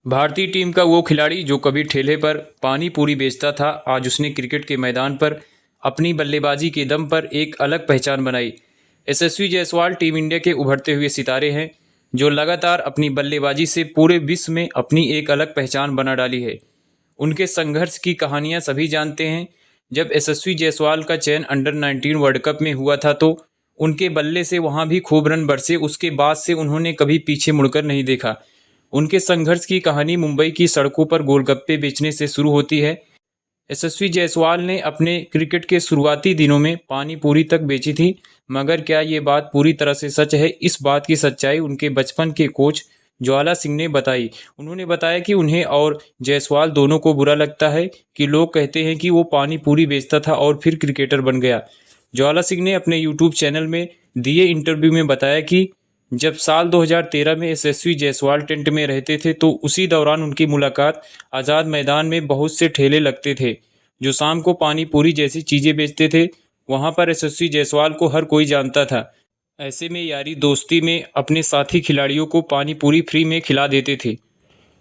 भारतीय टीम का वो खिलाड़ी जो कभी ठेले पर पानी पूरी बेचता था, आज उसने क्रिकेट के मैदान पर अपनी बल्लेबाजी के दम पर एक अलग पहचान बनाई। यशस्वी जायसवाल टीम इंडिया के उभरते हुए सितारे हैं, जो लगातार अपनी बल्लेबाजी से पूरे विश्व में अपनी एक अलग पहचान बना डाली है। उनके संघर्ष की कहानियां सभी जानते हैं। जब यशस्वी जायसवाल का चयन अंडर 19 वर्ल्ड कप में हुआ था तो उनके बल्ले से वहां भी खूब रन बरसे। उसके बाद से उन्होंने कभी पीछे मुड़कर नहीं देखा। उनके संघर्ष की कहानी मुंबई की सड़कों पर गोलगप्पे बेचने से शुरू होती है। यशस्वी जायसवाल ने अपने क्रिकेट के शुरुआती दिनों में पानी पूरी तक बेची थी, मगर क्या ये बात पूरी तरह से सच है? इस बात की सच्चाई उनके बचपन के कोच ज्वाला सिंह ने बताई। उन्होंने बताया कि उन्हें और जायसवाल दोनों को बुरा लगता है कि लोग कहते हैं कि वो पानी पूरी बेचता था और फिर क्रिकेटर बन गया। ज्वाला सिंह ने अपने यूट्यूब चैनल में दिए इंटरव्यू में बताया कि जब साल 2013 में यशस्वी जायसवाल टेंट में रहते थे तो उसी दौरान उनकी मुलाकात आज़ाद मैदान में बहुत से ठेले लगते थे जो शाम को पानी पूरी जैसी चीज़ें बेचते थे। वहां पर यशस्वी जायसवाल को हर कोई जानता था। ऐसे में यारी दोस्ती में अपने साथी खिलाड़ियों को पानी पूरी फ्री में खिला देते थे।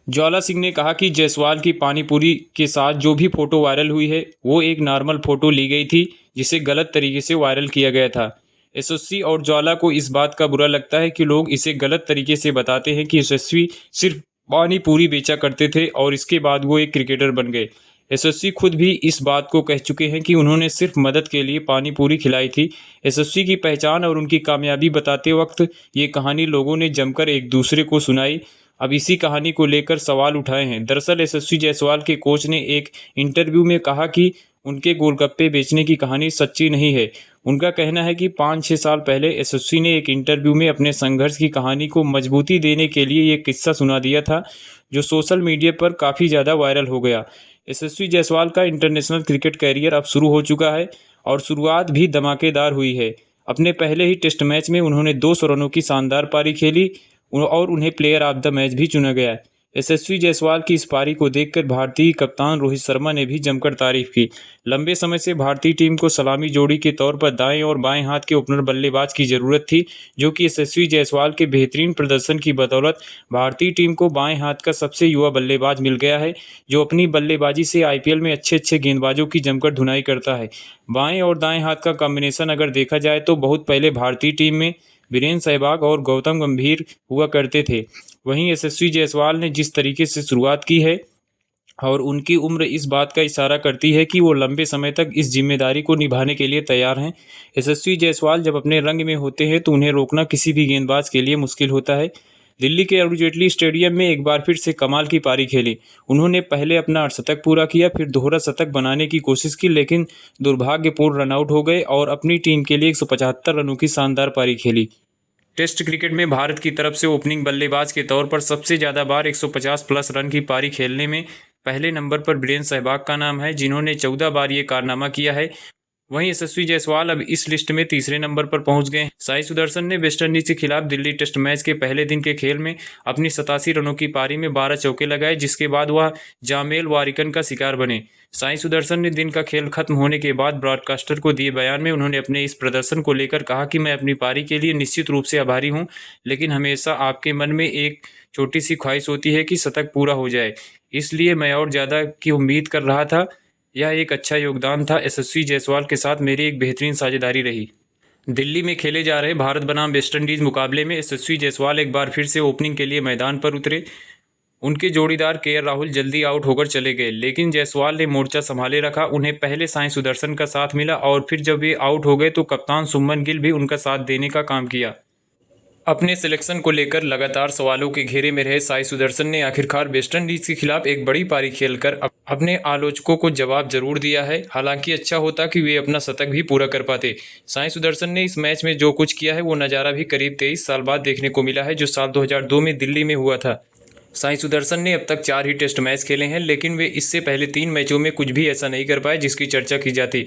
ज्वाला सिंह ने कहा कि जायसवाल की पानीपुरी के साथ जो भी फोटो वायरल हुई है वो एक नॉर्मल फोटो ली गई थी जिसे गलत तरीके से वायरल किया गया था। यशस्वी और ज्वाला को इस बात का बुरा लगता है कि लोग इसे गलत तरीके से बताते हैं कि यशस्वी सिर्फ पानी पूरी बेचा करते थे और इसके बाद वो एक क्रिकेटर बन गए। यशस्वी खुद भी इस बात को कह चुके हैं कि उन्होंने सिर्फ मदद के लिए पानी पूरी खिलाई थी। यशस्वी की पहचान और उनकी कामयाबी बताते वक्त ये कहानी लोगों ने जमकर एक दूसरे को सुनाई। अब इसी कहानी को लेकर सवाल उठाए हैं। दरअसल यशस्वी जायसवाल के कोच ने एक इंटरव्यू में कहा कि उनके गोलगप्पे बेचने की कहानी सच्ची नहीं है। उनका कहना है कि 5-6 साल पहले यशस्वी ने एक इंटरव्यू में अपने संघर्ष की कहानी को मजबूती देने के लिए ये किस्सा सुना दिया था, जो सोशल मीडिया पर काफ़ी ज़्यादा वायरल हो गया। यशस्वी जायसवाल का इंटरनेशनल क्रिकेट कैरियर अब शुरू हो चुका है और शुरुआत भी धमाकेदार हुई है। अपने पहले ही टेस्ट मैच में उन्होंने 200 रनों की शानदार पारी खेली और उन्हें प्लेयर ऑफ द मैच भी चुना गया। यशस्वी जायसवाल की इस पारी को देखकर भारतीय कप्तान रोहित शर्मा ने भी जमकर तारीफ की। लंबे समय से भारतीय टीम को सलामी जोड़ी के तौर पर दाएं और बाएं हाथ के ओपनर बल्लेबाज की जरूरत थी, जो कि यशस्वी जायसवाल के बेहतरीन प्रदर्शन की बदौलत भारतीय टीम को बाएं हाथ का सबसे युवा बल्लेबाज मिल गया है, जो अपनी बल्लेबाजी से आईपीएल में अच्छे अच्छे गेंदबाजों की जमकर धुनाई करता है। बाएं और दाएं हाथ का कॉम्बिनेशन अगर देखा जाए तो बहुत पहले भारतीय टीम में वीरेंद्र सहवाग और गौतम गंभीर हुआ करते थे। वहीं यशस्वी जायसवाल ने जिस तरीके से शुरुआत की है और उनकी उम्र इस बात का इशारा करती है कि वो लंबे समय तक इस जिम्मेदारी को निभाने के लिए तैयार हैं। यशस्वी जायसवाल जब अपने रंग में होते हैं तो उन्हें रोकना किसी भी गेंदबाज के लिए मुश्किल होता है। दिल्ली के अरुण जेटली स्टेडियम में एक बार फिर से कमाल की पारी खेली। उन्होंने पहले अपना अर्धशतक पूरा किया, फिर दोहरा शतक बनाने की कोशिश की, लेकिन दुर्भाग्यपूर्ण रनआउट हो गए और अपनी टीम के लिए 175 रनों की शानदार पारी खेली। टेस्ट क्रिकेट में भारत की तरफ से ओपनिंग बल्लेबाज के तौर पर सबसे ज़्यादा बार 150 प्लस रन की पारी खेलने में पहले नंबर पर वीरेंद्र सहवाग का नाम है, जिन्होंने 14 बार ये कारनामा किया है। वहीं यशस्वी जायसवाल अब इस लिस्ट में तीसरे नंबर पर पहुंच गए। साई सुदर्शन ने वेस्टइंडीज के खिलाफ दिल्ली टेस्ट मैच के पहले दिन के खेल में अपनी 87 रनों की पारी में 12 चौके लगाए, जिसके बाद वह जामेल वारिकन का शिकार बने। साई सुदर्शन ने दिन का खेल खत्म होने के बाद ब्रॉडकास्टर को दिए बयान में उन्होंने अपने इस प्रदर्शन को लेकर कहा कि मैं अपनी पारी के लिए निश्चित रूप से आभारी हूं, लेकिन हमेशा आपके मन में एक छोटी सी ख्वाहिश होती है कि शतक पूरा हो जाए, इसलिए मैं और ज़्यादा की उम्मीद कर रहा था। यह एक अच्छा योगदान था। यशस्वी जायसवाल के साथ मेरी एक बेहतरीन साझेदारी रही। दिल्ली में खेले जा रहे भारत बनाम वेस्टइंडीज मुकाबले में यशस्वी जायसवाल एक बार फिर से ओपनिंग के लिए मैदान पर उतरे। उनके जोड़ीदार केएल राहुल जल्दी आउट होकर चले गए, लेकिन जायसवाल ने मोर्चा संभाले रखा। उन्हें पहले साई सुदर्शन का साथ मिला और फिर जब वे आउट हो गए तो कप्तान शुभमन गिल भी उनका साथ देने का काम किया। अपने सिलेक्शन को लेकर लगातार सवालों के घेरे में रहे साई सुदर्शन ने आखिरकार वेस्टइंडीज के खिलाफ एक बड़ी पारी खेलकर अपने आलोचकों को जवाब जरूर दिया है। हालांकि अच्छा होता कि वे अपना शतक भी पूरा कर पाते। साई सुदर्शन ने इस मैच में जो कुछ किया है वो नज़ारा भी करीब 23 साल बाद देखने को मिला है, जो साल 2002 में दिल्ली में हुआ था। साई सुदर्शन ने अब तक 4 ही टेस्ट मैच खेले हैं, लेकिन वे इससे पहले 3 मैचों में कुछ भी ऐसा नहीं कर पाए जिसकी चर्चा की जाती।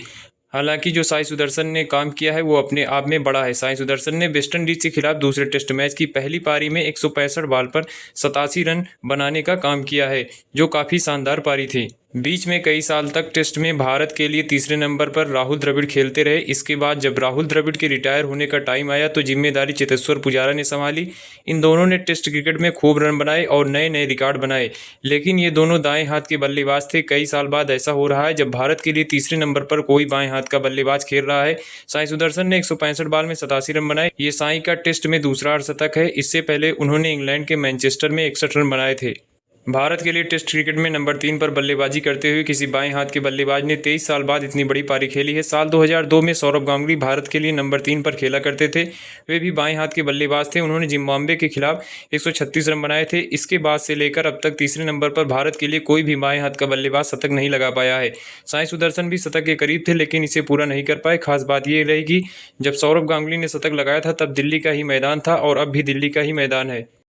हालांकि जो साई सुदर्शन ने काम किया है वो अपने आप में बड़ा है। साई सुदर्शन ने वेस्टइंडीज के खिलाफ दूसरे टेस्ट मैच की पहली पारी में 165 बॉल पर 87 रन बनाने का काम किया है, जो काफ़ी शानदार पारी थी। बीच में कई साल तक टेस्ट में भारत के लिए तीसरे नंबर पर राहुल द्रविड़ खेलते रहे। इसके बाद जब राहुल द्रविड़ के रिटायर होने का टाइम आया तो जिम्मेदारी चेतेश्वर पुजारा ने संभाली। इन दोनों ने टेस्ट क्रिकेट में खूब रन बनाए और नए नए रिकॉर्ड बनाए, लेकिन ये दोनों दाएं हाथ के बल्लेबाज थे। कई साल बाद ऐसा हो रहा है जब भारत के लिए तीसरे नंबर पर कोई बाएं हाथ का बल्लेबाज खेल रहा है। साई सुदर्शन ने 165 बॉल में 87 रन बनाए। ये साई का टेस्ट में दूसरा अर्धशतक है। इससे पहले उन्होंने इंग्लैंड के मैनचेस्टर में 61 रन बनाए थे। भारत के लिए टेस्ट क्रिकेट में नंबर 3 पर बल्लेबाजी करते हुए किसी बाएं हाथ के बल्लेबाज ने 23 साल बाद इतनी बड़ी पारी खेली है। साल 2002 में सौरव गांगुली भारत के लिए नंबर 3 पर खेला करते थे। वे भी बाएं हाथ के बल्लेबाज थे। उन्होंने जिम्बाब्वे के खिलाफ 136 रन बनाए थे। इसके बाद से लेकर अब तक तीसरे नंबर पर भारत के लिए कोई भी बाएं हाथ का बल्लेबाज शतक नहीं लगा पाया है। साई सुदर्शन भी शतक के करीब थे, लेकिन इसे पूरा नहीं कर पाए। खास बात यह रही कि जब सौरव गांगुली ने शतक लगाया था तब दिल्ली का ही मैदान था और अब भी दिल्ली का ही मैदान है।